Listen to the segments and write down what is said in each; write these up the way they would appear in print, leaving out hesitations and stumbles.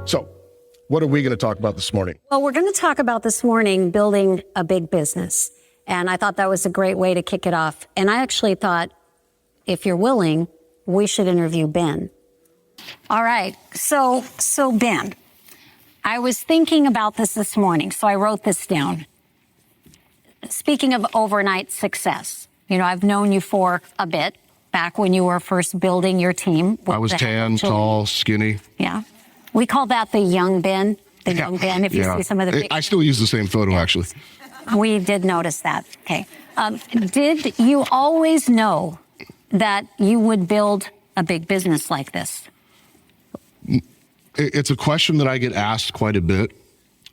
So, what are we going to talk about this morning? Well, we're going to talk about this morning building a big business. And I thought that was a great way to kick it off. And I actually thought, if you're willing, we should interview Ben. All right. So Ben, I was thinking about this morning, so I wrote this down. Speaking of overnight success, you know, I've known you for a bit, back when you were first building your team. I was tan, tall, skinny. Yeah. We call that the young Ben. The young Ben, if you see some of the pictures. I still use the same photo, actually. We did notice that. Okay. Did you always know that you would build a big business like this? It's a question that I get asked quite a bit.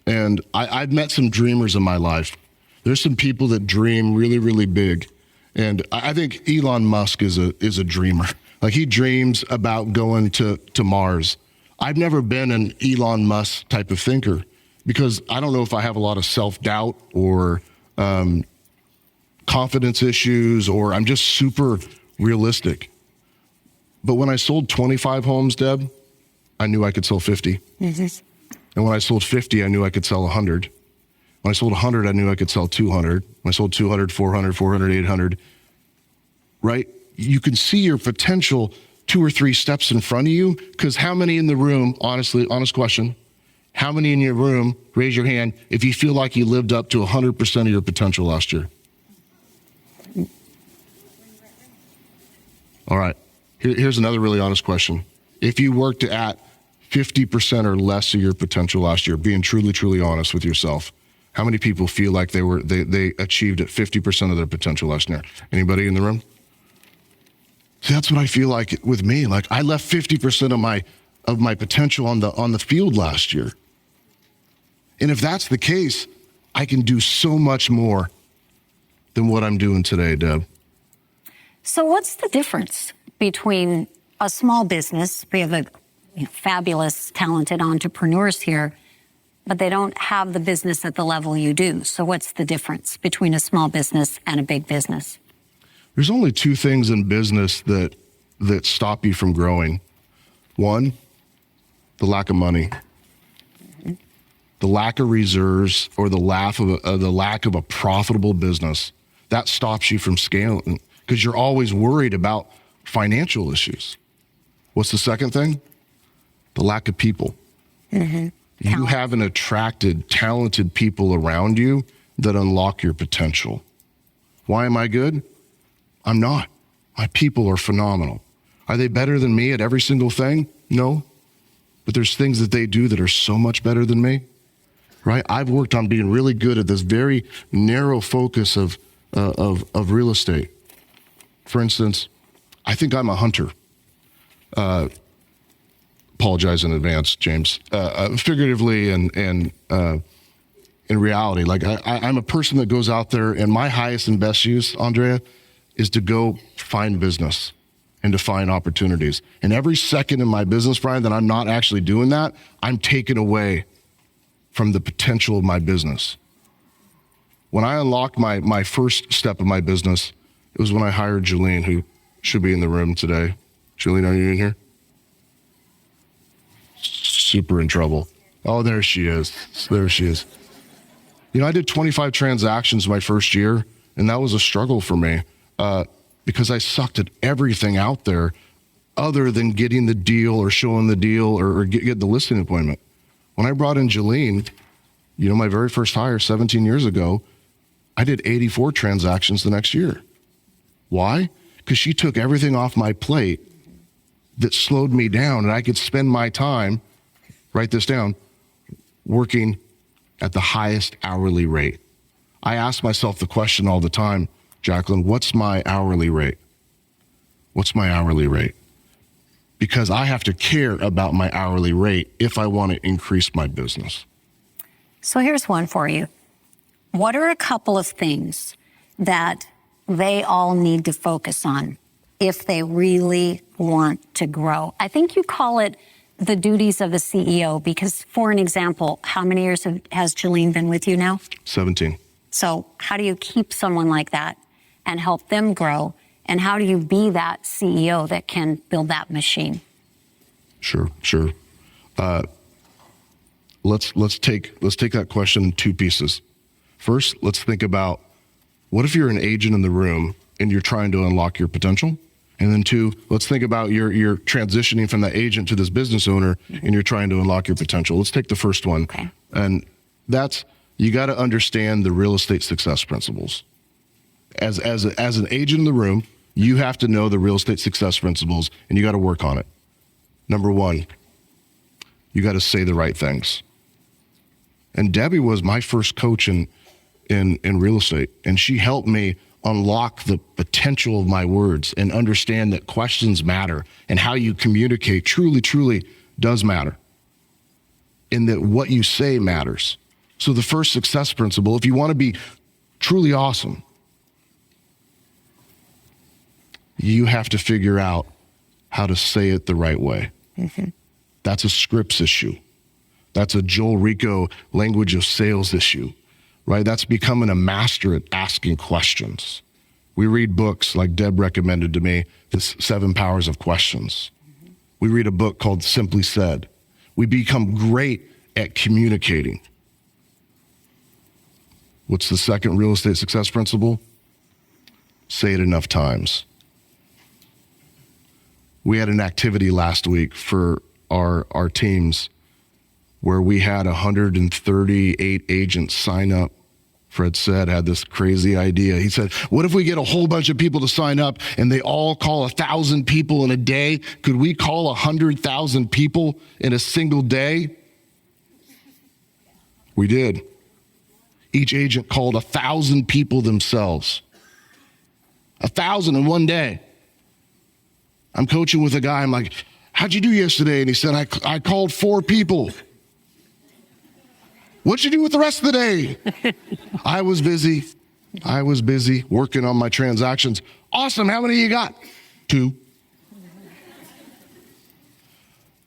And I've met some dreamers in my life. There's some people that dream really, really big. And I think Elon Musk is a dreamer. Like, he dreams about going to Mars. I've never been an Elon Musk type of thinker, because I don't know if I have a lot of self-doubt or confidence issues, or I'm just super realistic. But when I sold 25 homes, Deb, I knew I could sell 50. Mm-hmm. And when I sold 50, I knew I could sell 100. When I sold 100, I knew I could sell 200. When I sold 200, 400, 400, 800, right? You can see your potential 2 or 3 steps in front of you, because how many in the room, honestly, honest question, how many in your room, raise your hand, if you feel like you lived up to 100% of your potential last year? All right, here's another really honest question. If you worked at 50% or less of your potential last year, being truly, truly honest with yourself, how many people feel like they achieved at 50% of their potential last year? Anybody in the room? See, that's what I feel like with me. Like, I left 50% of my potential on the field last year. And if that's the case, I can do so much more than what I'm doing today, Deb. So what's the difference between a small business? We have fabulous, talented entrepreneurs here, but they don't have the business at the level you do. So what's the difference between a small business and a big business? There's only 2 things in business that stop you from growing. One, the lack of money, the lack of reserves, or the lack of a profitable business. That stops you from scaling, because you're always worried about financial issues. What's the second thing? The lack of people. Mm-hmm. You haven't attracted talented people around you that unlock your potential. Why am I good? I'm not. My people are phenomenal. Are they better than me at every single thing? No. But there's things that they do that are so much better than me, right? I've worked on being really good at this very narrow focus of real estate. For instance, I think I'm a hunter. Apologize in advance, James. Figuratively and in reality, like I'm a person that goes out there, and my highest and best use, Andrea, is to go find business and to find opportunities. And every second in my business, Brian, that I'm not actually doing that, I'm taken away from the potential of my business. When I unlocked my first step of my business, it was when I hired Jolene, who should be in the room today. Jolene, are you in here? Super in trouble. Oh, there she is. There she is. You know, I did 25 transactions my first year, and that was a struggle for me because I sucked at everything out there other than getting the deal or showing the deal or get the listing appointment. When I brought in Jolene, you know, my very first hire 17 years ago, I did 84 transactions the next year. Why? Because she took everything off my plate that slowed me down, and I could spend my time, write this down, working at the highest hourly rate. I ask myself the question all the time, Jacqueline, what's my hourly rate? What's my hourly rate? Because I have to care about my hourly rate if I want to increase my business. So here's one for you. What are a couple of things that they all need to focus on if they really want to grow? I think you call it the duties of a CEO, because, for an example, how many years has Jolene been with you now? 17. So how do you keep someone like that and help them grow? And how do you be that CEO that can build that machine? Sure. let's take that question in two pieces. First, let's think about, what if you're an agent in the room and you're trying to unlock your potential? And then two, let's think about you're transitioning from that agent to this business owner and you're trying to unlock your potential. Let's take the first one. Okay. And that's, you got to understand the real estate success principles. As an agent in the room, you have to know the real estate success principles and you got to work on it. Number one, you got to say the right things. And Debbie was my first coach in real estate, and she helped me unlock the potential of my words and understand that questions matter and how you communicate truly does matter, and that what you say matters. So the first success principle, if you want to be truly awesome, you have to figure out how to say it the right way. Mm-hmm. That's a scripts issue. That's a Joel Rico language of sales issue, right? That's becoming a master at asking questions. We read books like Deb recommended to me, the 7 Powers of Questions. Mm-hmm. We read a book called Simply Said. We become great at communicating. What's the second real estate success principle? Say it enough times. We had an activity last week for our teams where we had 138 agents sign up. Fred said, had this crazy idea. He said, what if we get a whole bunch of people to sign up and they all call 1,000 people in a day? Could we call 100,000 people in a single day? We did. Each agent called 1,000 people themselves. 1,000 in one day. I'm coaching with a guy. I'm like, how'd you do yesterday? And he said, I called 4 people. What'd you do with the rest of the day? I was busy working on my transactions. Awesome. How many you got? 2.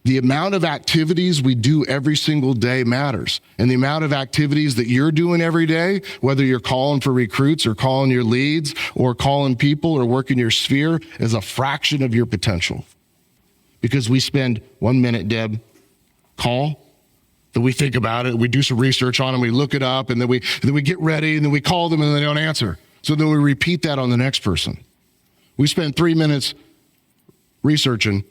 The amount of activities we do every single day matters. And the amount of activities that you're doing every day, whether you're calling for recruits or calling your leads or calling people or working your sphere, is a fraction of your potential. Because we spend 1 minute, Deb, call, then we think about it, we do some research on it, we look it up, and then we get ready, and then we call them and they don't answer. So then we repeat that on the next person. We spend 3 minutes researching,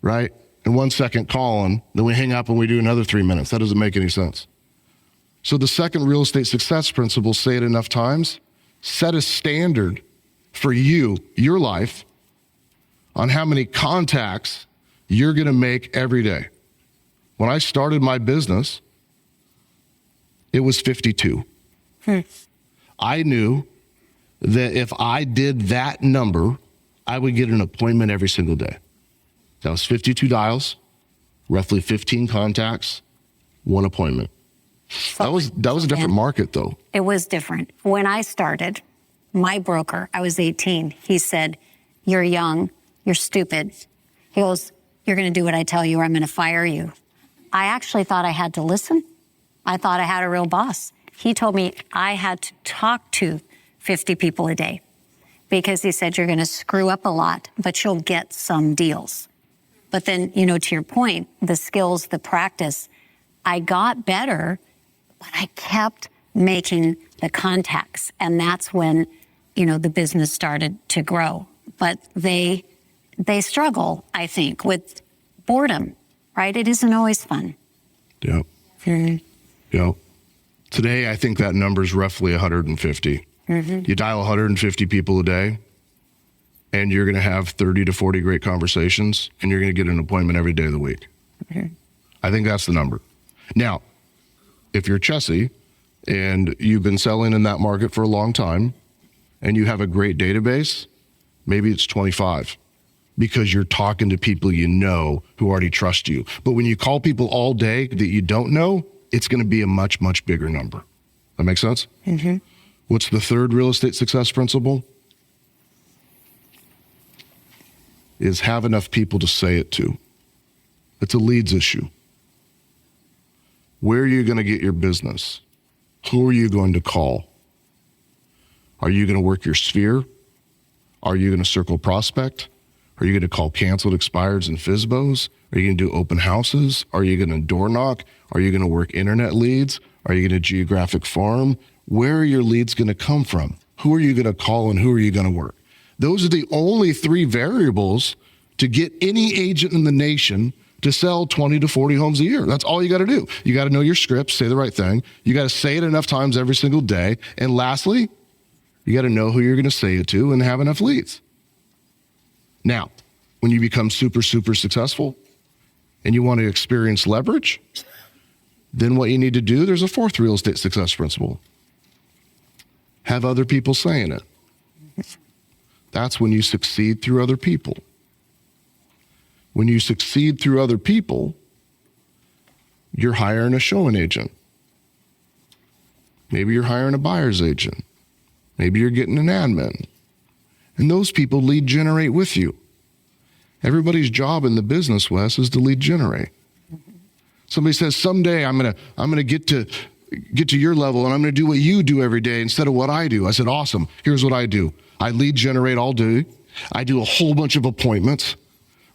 right? And 1 second calling, then we hang up and we do another 3 minutes. That doesn't make any sense. So the second real estate success principle, say it enough times, set a standard for you, your life, on how many contacts you're gonna make every day. When I started my business, it was 52. I knew that if I did that number, I would get an appointment every single day. That was 52 dials, roughly 15 contacts, 1 appointment. That was a different market, though. It was different. When I started, my broker, I was 18, he said, you're young, you're stupid. He goes, you're going to do what I tell you or I'm going to fire you. I actually thought I had to listen. I thought I had a real boss. He told me I had to talk to 50 people a day because he said, you're going to screw up a lot, but you'll get some deals. But then, to your point, the skills, the practice, I got better, but I kept making the contacts. And that's when, the business started to grow. But they struggle, I think, with boredom, right? It isn't always fun. Yeah. Mm-hmm. Yeah. Today, I think that number is roughly 150. Mm-hmm. You dial 150 people a day, and you're going to have 30 to 40 great conversations, and you're going to get an appointment every day of the week. Mm-hmm. I think that's the number. Now, if you're Chessie and you've been selling in that market for a long time and you have a great database, maybe it's 25 because you're talking to people who already trust you. But when you call people all day that you don't know, it's going to be a much, much bigger number. That make sense? Mm-hmm. What's the third real estate success principle? Is have enough people to say it to. It's a leads issue. Where are you going to get your business? Who are you going to call? Are you going to work your sphere? Are you going to circle prospect? Are you going to call canceled expireds and FSBOs? Are you going to do open houses? Are you going to door knock? Are you going to work internet leads? Are you going to geographic farm? Where are your leads going to come from? Who are you going to call and who are you going to work? Those are the only 3 variables to get any agent in the nation to sell 20 to 40 homes a year. That's all you got to do. You got to know your script, say the right thing. You got to say it enough times every single day. And lastly, you got to know who you're going to say it to and have enough leads. Now, when you become super, super successful and you want to experience leverage, then what you need to do, there's a 4th real estate success principle. Have other people saying it. That's when you succeed through other people. When you succeed through other people, you're hiring a showing agent. Maybe you're hiring a buyer's agent. Maybe you're getting an admin. And those people lead generate with you. Everybody's job in the business, Wes, is to lead generate. Somebody says, someday I'm gonna get to your level and I'm gonna do what you do every day instead of what I do. I said, awesome. Here's what I do. I lead generate all day. I do a whole bunch of appointments,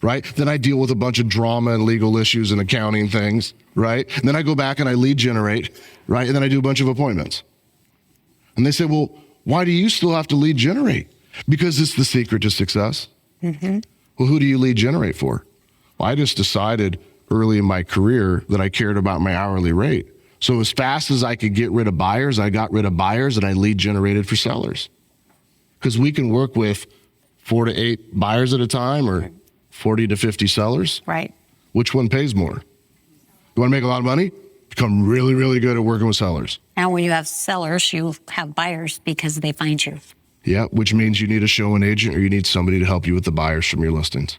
right? Then I deal with a bunch of drama and legal issues and accounting things, right? And then I go back and I lead generate, right? And then I do a bunch of appointments. And they say, well, why do you still have to lead generate? Because it's the secret to success. Mm-hmm. Well, who do you lead generate for? Well, I just decided early in my career that I cared about my hourly rate. So as fast as I could get rid of buyers, I got rid of buyers and I lead generated for sellers. Because we can work with 4 to 8 buyers at a time or 40 to 50 sellers. Right. Which one pays more? You want to make a lot of money? Become really, really good at working with sellers. And when you have sellers, you have buyers because they find you. Yeah, which means you need a showing agent or you need somebody to help you with the buyers from your listings.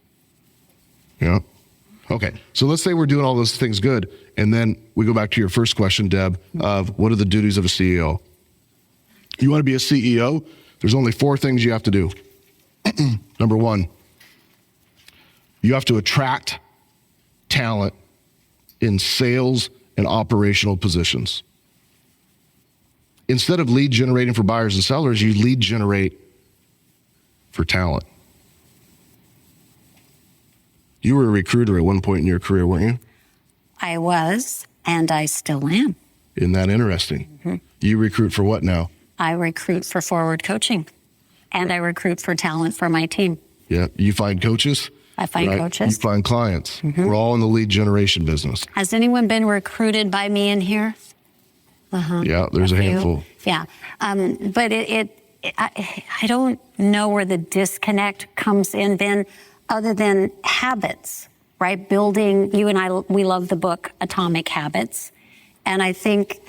Yeah. Okay, so let's say we're doing all those things good, and then we go back to your first question, Deb, of what are the duties of a CEO? You want to be a CEO? There's only 4 things you have to do. Number 1, you have to attract talent in sales and operational positions. Instead of lead generating for buyers and sellers, you lead generate for talent. You were a recruiter at one point in your career, weren't you? I was, and I still am. Isn't that interesting? Mm-hmm. You recruit for what now? I recruit for forward coaching, and I recruit for talent for my team. Yeah, you find coaches? I find coaches. You find clients. Mm-hmm. We're all in the lead generation business. Has anyone been recruited by me in here? Uh-huh. Yeah, there's a handful. Yeah, but I don't know where the disconnect comes in, Ben, other than habits, right? Building, you and I, we love the book Atomic Habits. And I think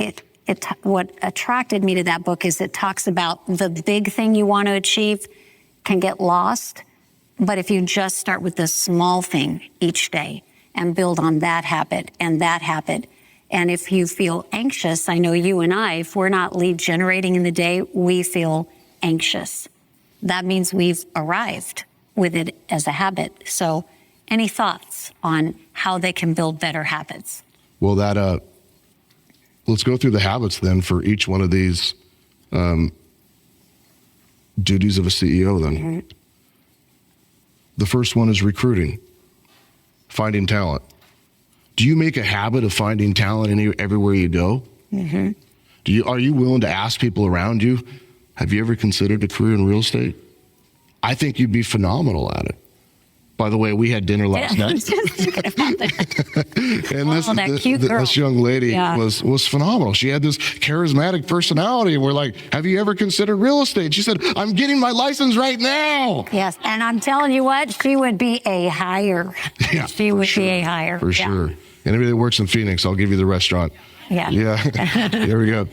what attracted me to that book is it talks about the big thing you want to achieve can get lost. But if you just start with the small thing each day and build on that habit and that habit, and if you feel anxious, I know you and I, if we're not lead generating in the day, we feel anxious. That means we've arrived with it as a habit. So any thoughts on how they can build better habits? Well, let's go through the habits then for each one of these duties of a CEO then. Mm-hmm. The first one is recruiting, finding talent. Do you make a habit of finding talent everywhere you go? Mm-hmm. Are you willing to ask people around you, have you ever considered a career in real estate? I think you'd be phenomenal at it. By the way, we had dinner last night. And this young lady was phenomenal. She had this charismatic personality. And we're like, have you ever considered real estate? She said, I'm getting my license right now. Yes, and I'm telling you what, she would be a hire. Yeah, she would be a hire. For sure. Anybody that works in Phoenix, I'll give you the restaurant. Yeah. Yeah, there we go.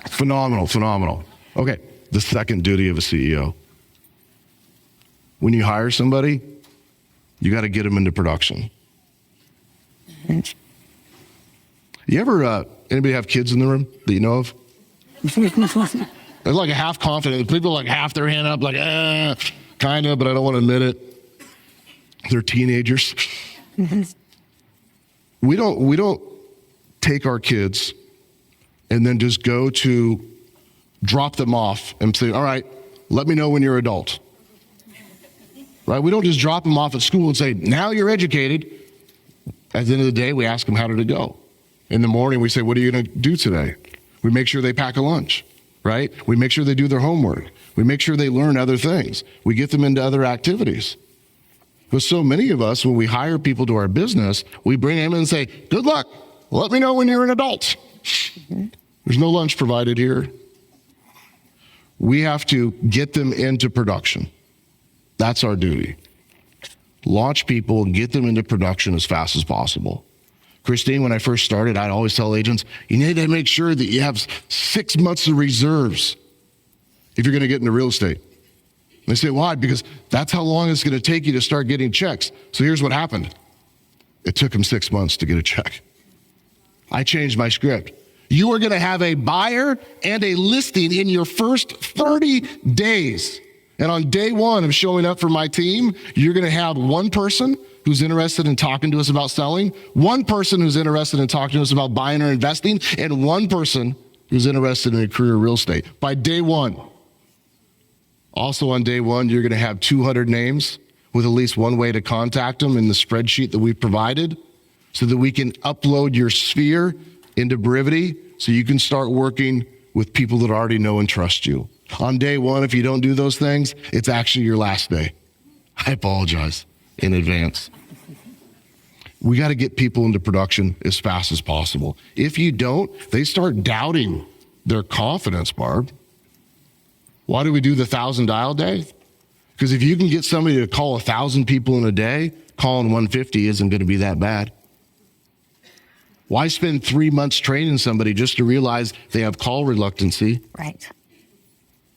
Phenomenal. Okay, the second duty of a CEO. When you hire somebody, you got to get them into production. Mm-hmm. You ever, anybody have kids in the room that you know of? They're like a half confident. People like half their hand up, like, kind of, but I don't want to admit it. They're teenagers. Mm-hmm. We don't take our kids and then just go to drop them off and say, all right, let me know when you're adult. right? We don't just drop them off at school and say, now you're educated. At the end of the day, we ask them, how did it go? In the morning, we say, what are you going to do today? We make sure they pack a lunch, right? We make sure they do their homework. We make sure they learn other things. We get them into other activities. But so many of us, when we hire people to our business, we bring them in and say, good luck. Let me know when you're an adult. There's no lunch provided here. We have to get them into production. That's our duty. Launch people and get them into production as fast as possible. Christine, when I first started, I'd always tell agents, you need to make sure that you have 6 months of reserves if you're going to get into real estate. They say, why? Because that's how long it's going to take you to start getting checks. So here's what happened. It took them 6 months to get a check. I changed my script. You are going to have a buyer and a listing in your first 30 days. And on day one of showing up for my team, you're going to have one person who's interested in talking to us about selling, one person who's interested in talking to us about buying or investing, and one person who's interested in a career in real estate by day one. Also on day one, you're going to have 200 names with at least one way to contact them in the spreadsheet that we provided so that we can upload your sphere into Brivity so you can start working with people that already know and trust you. On day one, if you don't do those things, it's actually your last day. I apologize in advance. We got to get people into production as fast as possible. If you don't, they start doubting their confidence, Barb. Why do we do the 1,000 dial day? Because if you can get somebody to call 1,000 people in a day, calling 150 isn't going to be that bad. Why spend 3 months training somebody just to realize they have call reluctancy? Right.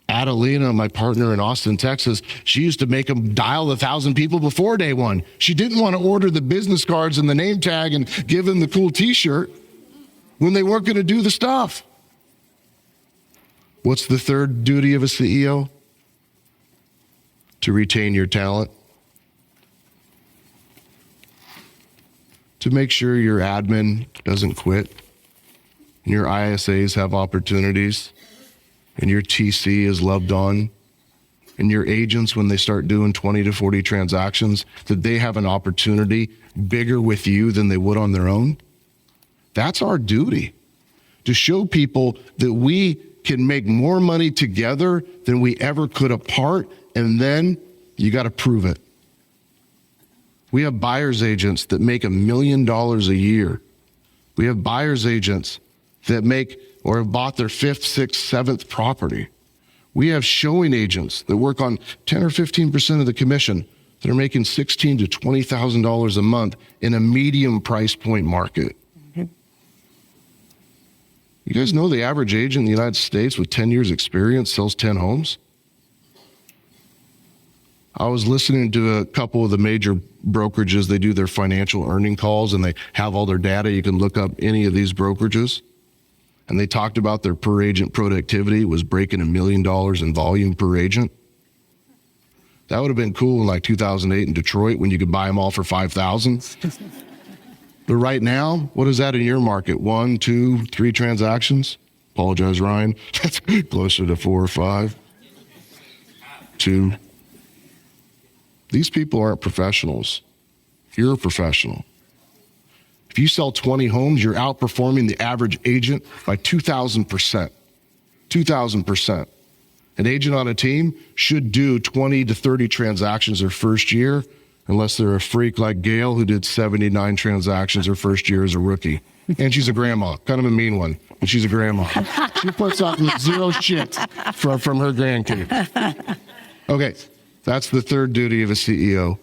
Adelina, my partner in Austin, Texas, she used to make them dial 1,000 people before day one. She didn't want to order the business cards and the name tag and give them the cool t-shirt when they weren't going to do the stuff. What's the third duty of a CEO? To retain your talent. To make sure your admin doesn't quit and your ISAs have opportunities and your TC is loved on and your agents, when they start doing 20 to 40 transactions, that they have an opportunity bigger with you than they would on their own. That's our duty, to show people that we can make more money together than we ever could apart, and then you got to prove it. We have buyer's agents that make $1 million a year. We have buyer's agents that make or have bought their 5th, 6th, 7th property. We have showing agents that work on 10 or 15% of the commission that are making $16,000 to $20,000 a month in a medium price point market. Mm-hmm. You guys know the average agent in the United States with 10 years experience sells 10 homes? I was listening to a couple of the major brokerages. They do their financial earning calls and they have all their data. You can look up any of these brokerages. And they talked about their per agent productivity was breaking $1 million in volume per agent. That would have been cool in like 2008 in Detroit when you could buy them all for $5,000. But right now, what is that in your market? 1, 2, 3 transactions? Apologize, Ryan. That's closer to 4 or 5. 2. These people aren't professionals. You're a professional. If you sell 20 homes, you're outperforming the average agent by 2,000%. 2,000%. An agent on a team should do 20 to 30 transactions their first year, unless they're a freak like Gail, who did 79 transactions her first year as a rookie. And she's a grandma, kind of a mean one, but she's a grandma. She puts up with zero shit from her grandkid. Okay, that's the third duty of a CEO.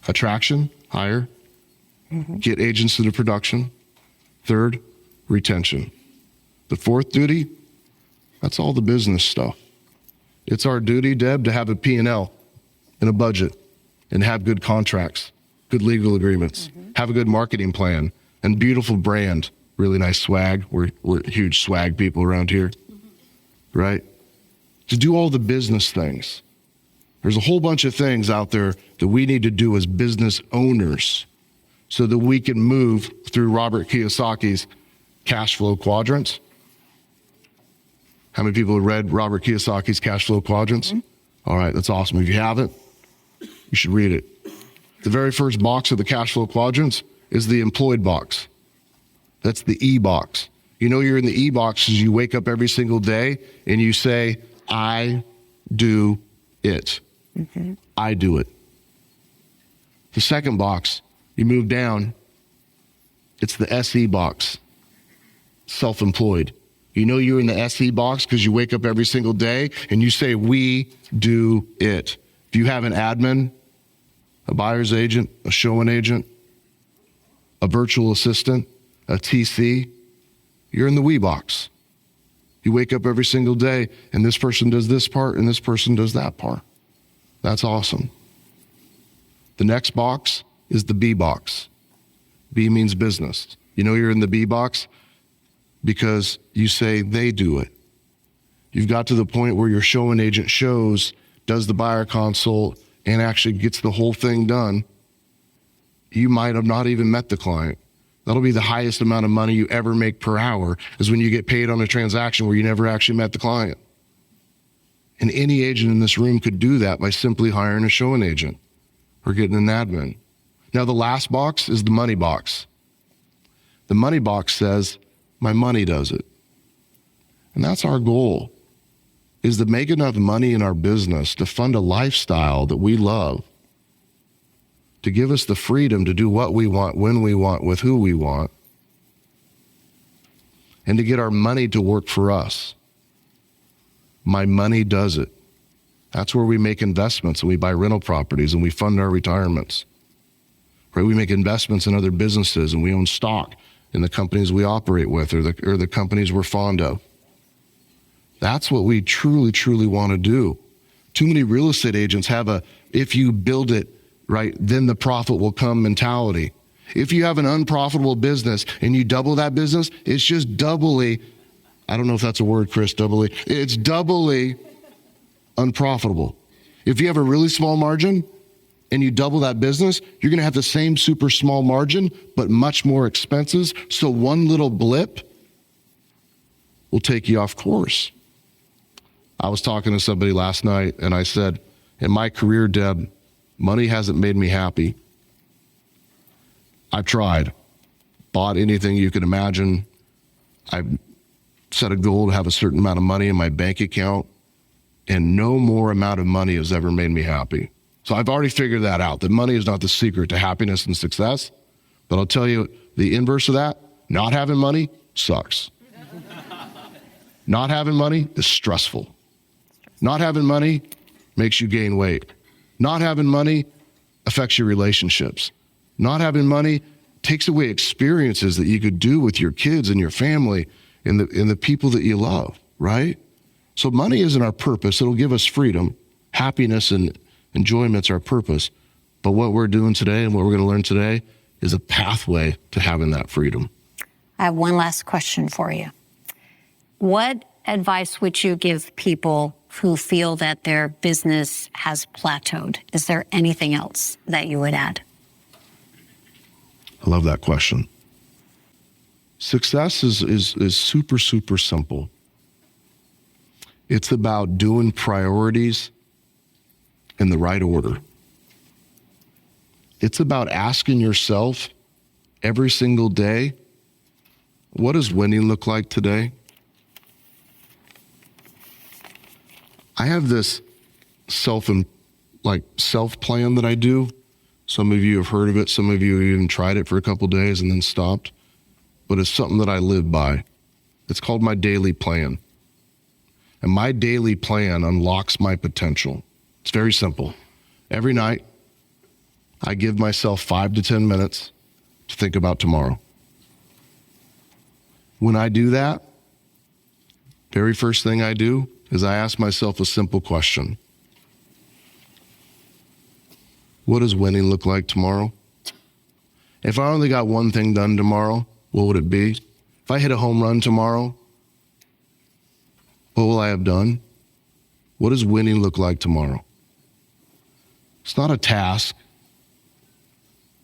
Attraction, hire. Get agents into production. Third, retention. The fourth duty, that's all the business stuff. It's our duty, Deb, to have a P&L and a budget and have good contracts, good legal agreements, have a good marketing plan and beautiful brand, really nice swag. We're huge swag people around here, right? To do all the business things. There's a whole bunch of things out there that we need to do as business owners so that we can move through Robert Kiyosaki's cash flow quadrants. How many people have read Robert Kiyosaki's cash flow quadrants? All right, that's awesome. If you haven't, you should read it. The very first box of the cash flow quadrants is the employed box. That's the E box. You know you're in the E box as you wake up every single day and you say, I do it. Mm-hmm. I do it. The second box, you move down, it's the SE box, self-employed. You know you're in the SE box because you wake up every single day and you say, we do it. If you have an admin, a buyer's agent, a showing agent, a virtual assistant, a TC, you're in the we box. You wake up every single day and this person does this part and this person does that part. That's awesome. The next box is the B box. B means business. You know you're in the B box because you say they do it. You've got to the point where your showing agent shows, does the buyer consult, and actually gets the whole thing done. You might have not even met the client. That'll be the highest amount of money you ever make per hour is when you get paid on a transaction where you never actually met the client. And any agent in this room could do that by simply hiring a showing agent or getting an admin. Now, the last box is the money box. The money box says, my money does it. And that's our goal, is to make enough money in our business to fund a lifestyle that we love, to give us the freedom to do what we want, when we want, with who we want, and to get our money to work for us. My money does it. That's where we make investments and we buy rental properties and we fund our retirements. Right? We make investments in other businesses and we own stock in the companies we operate with or the companies we're fond of. That's what we truly, truly want to do. Too many real estate agents have a, if you build it, right, then the profit will come mentality. If you have an unprofitable business and you double that business, it's just doubly, I don't know if that's a word, Chris, it's doubly unprofitable. If you have a really small margin and you double that business, you're going to have the same super small margin, but much more expenses. So one little blip will take you off course. I was talking to somebody last night and I said, in my career, Deb, money hasn't made me happy. I've tried, bought anything you could imagine. I've set a goal to have a certain amount of money in my bank account, and no more amount of money has ever made me happy. So I've already figured that out, that money is not the secret to happiness and success. But I'll tell you the inverse of that, not having money sucks. Not having money is stressful. Not having money makes you gain weight. Not having money affects your relationships. Not having money takes away experiences that you could do with your kids and your family and the people that you love, right? So money isn't our purpose. It'll give us freedom. Happiness and enjoyment's our purpose. But what we're doing today and what we're going to learn today is a pathway to having that freedom. I have one last question for you. What advice would you give people who feel that their business has plateaued? Is there anything else that you would add? I love that question. Success is super, super simple. It's about doing priorities in the right order. It's about asking yourself every single day, what does winning look like today? I have this self plan that I do. Some of you have heard of it. Some of you have even tried it for a couple days and then stopped. But it's something that I live by. It's called my daily plan. And my daily plan unlocks my potential. It's very simple. Every night, I give myself 5 to 10 minutes to think about tomorrow. When I do that, very first thing I do is I ask myself a simple question. What does winning look like tomorrow? If I only got one thing done tomorrow, what would it be? If I hit a home run tomorrow, what will I have done? What does winning look like tomorrow? It's not a task.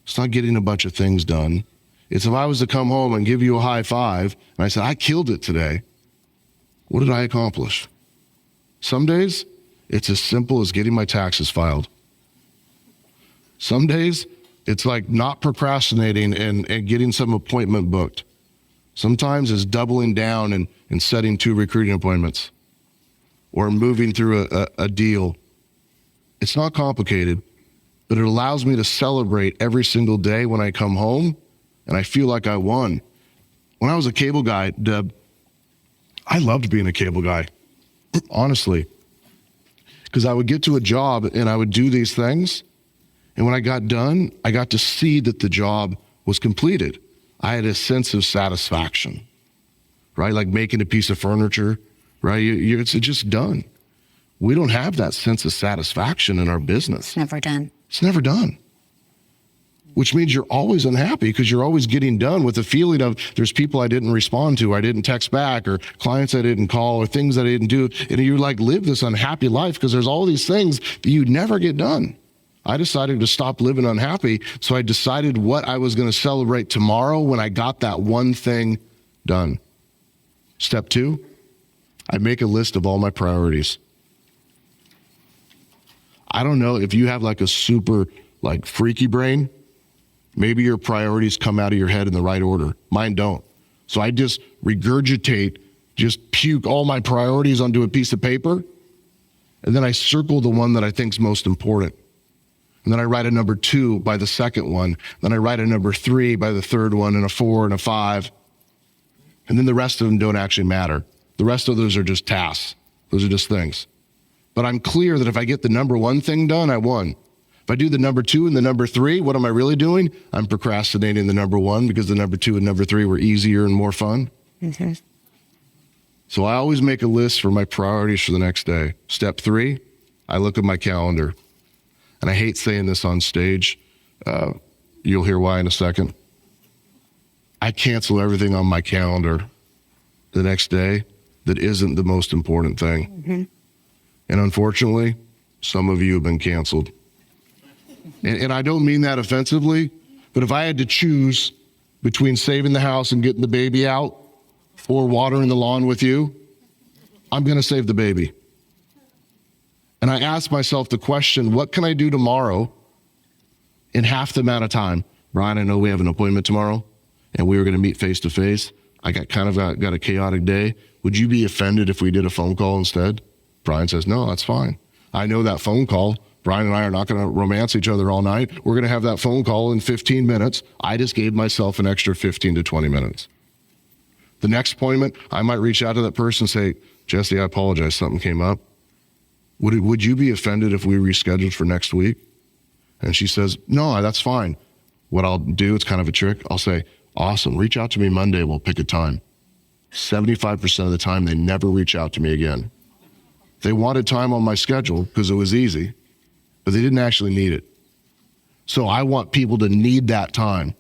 It's not getting a bunch of things done. It's if I was to come home and give you a high five, and I said, I killed it today, what did I accomplish? Some days, it's as simple as getting my taxes filed. Some days, it's like not procrastinating and getting some appointment booked. Sometimes it's doubling down and setting 2 recruiting appointments or moving through a deal. It's not complicated, but it allows me to celebrate every single day when I come home and I feel like I won. When I was a cable guy, Deb, I loved being a cable guy, honestly, because I would get to a job and I would do these things. And when I got done, I got to see that the job was completed. I had a sense of satisfaction, right? Like making a piece of furniture, right? It's just done. We don't have that sense of satisfaction in our business. It's never done. It's never done. Which means you're always unhappy because you're always getting done with the feeling of there's people I didn't respond to, I didn't text back, or clients I didn't call, or things I didn't do. And you like live this unhappy life because there's all these things that you never get done. I decided to stop living unhappy, so I decided what I was going to celebrate tomorrow when I got that one thing done. Step 2, I make a list of all my priorities. I don't know if you have like a super like freaky brain. Maybe your priorities come out of your head in the right order. Mine don't. So I just regurgitate, just puke all my priorities onto a piece of paper, and then I circle the one that I think is most important. And then I write a number 2 by the second one. Then I write a number 3 by the third one, and a 4 and a 5. And then the rest of them don't actually matter. The rest of those are just tasks. Those are just things. But I'm clear that if I get the number 1 thing done, I won. If I do the number 2 and the number 3, what am I really doing? I'm procrastinating the number 1 because the number 2 and number 3 were easier and more fun. Mm-hmm. So I always make a list for my priorities for the next day. Step 3, I look at my calendar. And I hate saying this on stage. You'll hear why in a second. I cancel everything on my calendar the next day that isn't the most important thing. Mm-hmm. And unfortunately, some of you have been canceled. And I don't mean that offensively, but if I had to choose between saving the house and getting the baby out or watering the lawn with you, I'm going to save the baby. And I ask myself the question, what can I do tomorrow in half the amount of time? Brian, I know we have an appointment tomorrow and we were going to meet face to face. I got a chaotic day. Would you be offended if we did a phone call instead? Brian says, no, that's fine. I know that phone call. Brian and I are not going to romance each other all night. We're going to have that phone call in 15 minutes. I just gave myself an extra 15 to 20 minutes. The next appointment, I might reach out to that person and say, Jesse, I apologize, something came up. Would you be offended if we rescheduled for next week? And she says, no, that's fine. What I'll do, it's kind of a trick. I'll say, awesome, reach out to me Monday, we'll pick a time. 75% of the time, they never reach out to me again. They wanted time on my schedule because it was easy, but they didn't actually need it. So I want people to need that time.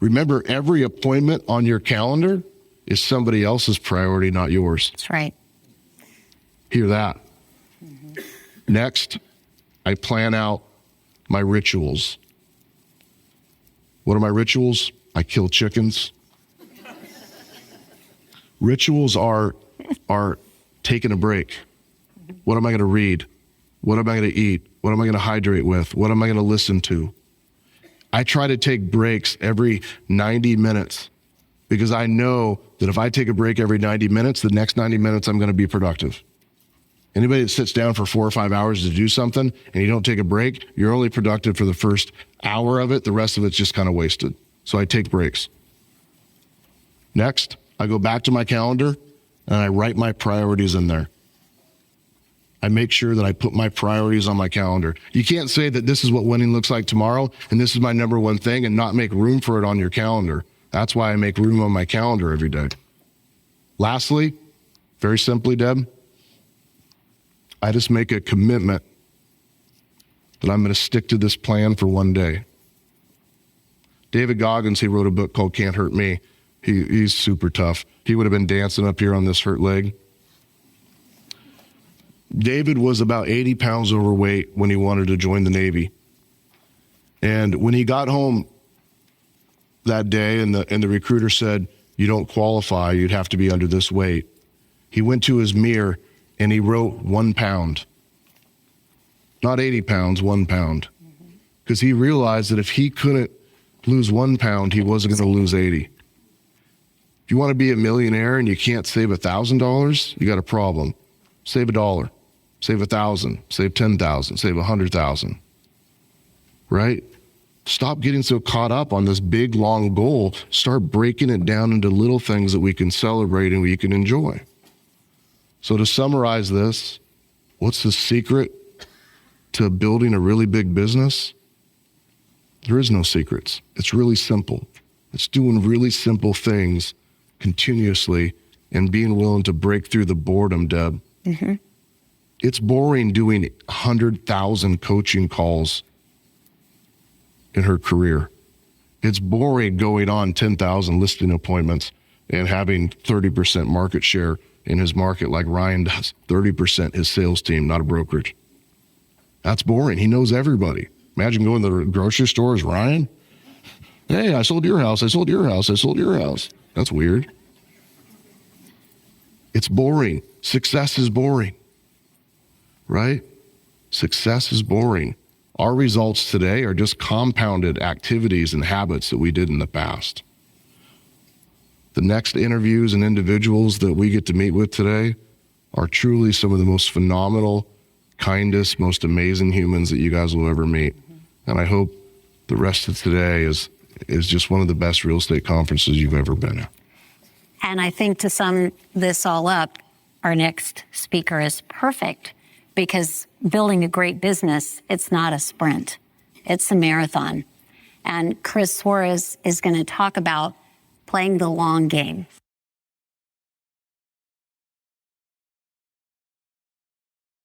Remember, every appointment on your calendar is somebody else's priority, not yours. That's right. Hear that. Next, I plan out my rituals. What are my rituals? I kill chickens. Rituals are taking a break. What am I going to read? What am I going to eat? What am I going to hydrate with? What am I going to listen to? I try to take breaks every 90 minutes because I know that if I take a break every 90 minutes, the next 90 minutes I'm going to be productive. Anybody that sits down for 4 or 5 hours to do something and you don't take a break, you're only productive for the first hour of it. The rest of it's just kind of wasted. So I take breaks. Next, I go back to my calendar and I write my priorities in there. I make sure that I put my priorities on my calendar. You can't say that this is what winning looks like tomorrow and this is my number 1 thing and not make room for it on your calendar. That's why I make room on my calendar every day. Lastly, very simply, Deb, I just make a commitment that I'm going to stick to this plan for one day. David Goggins, he wrote a book called Can't Hurt Me. He's super tough. He would have been dancing up here on this hurt leg. David was about 80 pounds overweight when he wanted to join the Navy. And when he got home that day and the recruiter said, you don't qualify, you'd have to be under this weight, he went to his mirror and he wrote 1 pound. Not 80 pounds, 1 pound. Because he realized that if he couldn't lose 1 pound, he wasn't going to lose 80. If you want to be a millionaire and you can't save $1,000, you got a problem. Save $1, save 1,000, save 10,000, save 100,000. Right? Stop getting so caught up on this big, long goal. Start breaking it down into little things that we can celebrate and we can enjoy. So to summarize this, what's the secret to building a really big business? There is no secrets. It's really simple. It's doing really simple things continuously and being willing to break through the boredom, Deb. Mm-hmm. It's boring doing 100,000 coaching calls in her career. It's boring going on 10,000 listing appointments and having 30% market share in his market like Ryan does. 30% his sales team, not a brokerage. That's boring. He knows everybody. Imagine going to the grocery store as Ryan. Hey, I sold your house. I sold your house. I sold your house. That's weird. It's boring. Success is boring, right? Success is boring. Our results today are just compounded activities and habits that we did in the past. The next interviews and individuals that we get to meet with today are truly some of the most phenomenal, kindest, most amazing humans that you guys will ever meet. And I hope the rest of today is just one of the best real estate conferences you've ever been at. And I think to sum this all up, our next speaker is perfect because building a great business, it's not a sprint, it's a marathon. And Chris Suarez is going to talk about playing the long game.